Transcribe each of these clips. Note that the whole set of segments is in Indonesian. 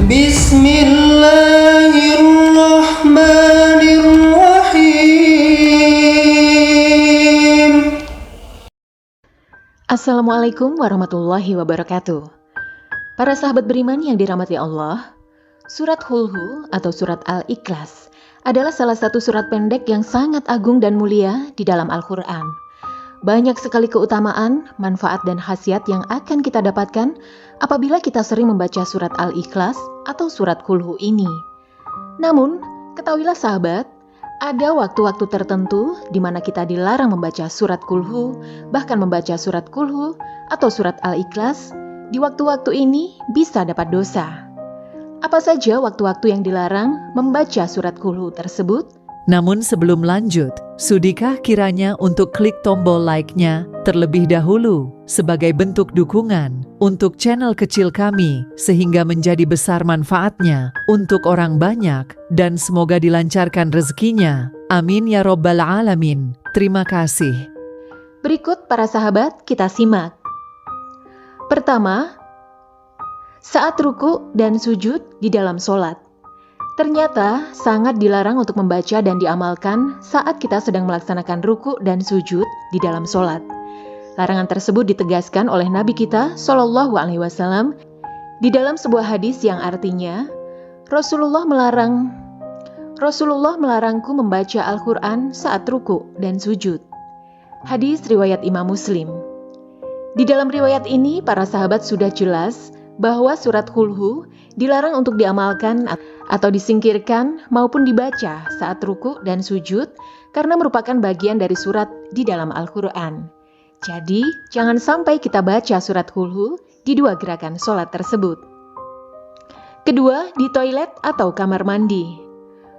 Bismillahirrahmanirrahim. Assalamualaikum warahmatullahi wabarakatuh. Para sahabat beriman yang dirahmati Allah, surat Hul-Hu atau surat Al-Ikhlas adalah salah satu surat pendek yang sangat agung dan mulia di dalam Al-Quran. Banyak sekali keutamaan, manfaat, dan khasiat yang akan kita dapatkan apabila kita sering membaca surat Al-Ikhlas atau surat Hul-Hu ini. Namun, ketahuilah sahabat, ada waktu-waktu tertentu di mana kita dilarang membaca surat Hul-Hu, bahkan membaca surat Hul-Hu atau surat Al-Ikhlas. Di waktu-waktu ini bisa dapat dosa. Apa saja waktu-waktu yang dilarang membaca surat Hul-Hu tersebut? Namun sebelum lanjut, sudikah kiranya untuk klik tombol like-nya terlebih dahulu sebagai bentuk dukungan untuk channel kecil kami sehingga menjadi besar manfaatnya untuk orang banyak dan semoga dilancarkan rezekinya. Amin ya Rabbal Alamin. Terima kasih. Berikut para sahabat kita simak. Pertama, saat ruku dan sujud di dalam sholat. Ternyata sangat dilarang untuk membaca dan diamalkan saat kita sedang melaksanakan ruku dan sujud di dalam sholat. Larangan tersebut ditegaskan oleh Nabi kita Shallallahu Alaihi Wasallam di dalam sebuah hadis yang artinya, Rasulullah melarangku membaca Al-Quran saat ruku dan sujud. Hadis riwayat Imam Muslim. Di dalam riwayat ini, para sahabat sudah jelas bahwa surat Hul-Hu dilarang untuk diamalkan atau disingkirkan maupun dibaca saat ruku dan sujud karena merupakan bagian dari surat di dalam Al-Quran. Jadi, jangan sampai kita baca surat Hul-Hu di dua gerakan sholat tersebut. Kedua, di toilet atau kamar mandi.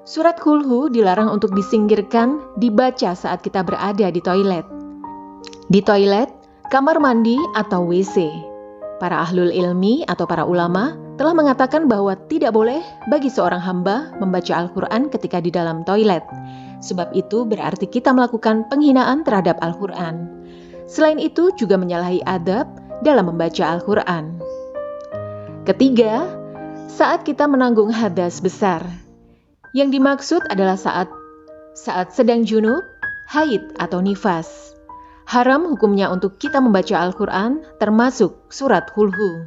Surat Hul-Hu dilarang untuk disingkirkan dibaca saat kita berada di toilet. Di toilet, kamar mandi atau WC. Para ahlul ilmi atau para ulama telah mengatakan bahwa tidak boleh bagi seorang hamba membaca Al-Quran ketika di dalam toilet. Sebab itu berarti kita melakukan penghinaan terhadap Al-Quran. Selain itu juga menyalahi adab dalam membaca Al-Quran. Ketiga, saat kita menanggung hadas besar. Yang dimaksud adalah saat sedang junub, haid atau nifas. Haram hukumnya untuk kita membaca Al-Quran termasuk surat Hul-Hu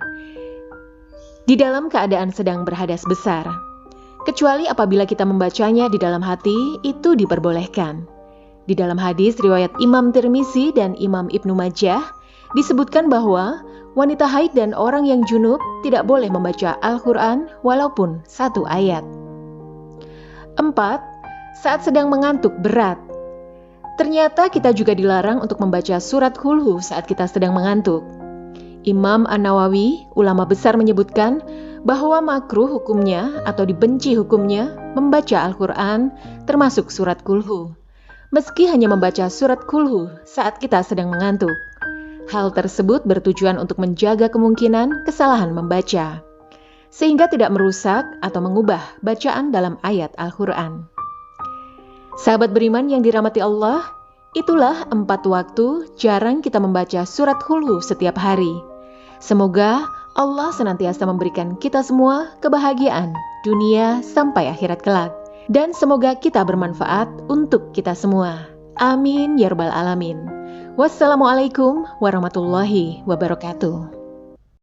di dalam keadaan sedang berhadas besar. Kecuali apabila kita membacanya di dalam hati, itu diperbolehkan. Di dalam hadis riwayat Imam Tirmizi dan Imam Ibnu Majah disebutkan bahwa wanita haid dan orang yang junub tidak boleh membaca Al-Quran walaupun satu ayat. 4. Saat sedang mengantuk berat. Ternyata kita juga dilarang untuk membaca surat Hul-Hu saat kita sedang mengantuk. Imam An-Nawawi, ulama besar menyebutkan bahwa makruh hukumnya atau dibenci hukumnya membaca Al-Quran termasuk surat Hul-Hu. Meski hanya membaca surat Hul-Hu saat kita sedang mengantuk. Hal tersebut bertujuan untuk menjaga kemungkinan kesalahan membaca, sehingga tidak merusak atau mengubah bacaan dalam ayat Al-Quran. Sahabat beriman yang dirahmati Allah, itulah 4 waktu jarang kita membaca surat Hul-Hu setiap hari. Semoga Allah senantiasa memberikan kita semua kebahagiaan dunia sampai akhirat kelak. Dan semoga kita bermanfaat untuk kita semua. Amin ya Rabbal Alamin. Wassalamualaikum warahmatullahi wabarakatuh.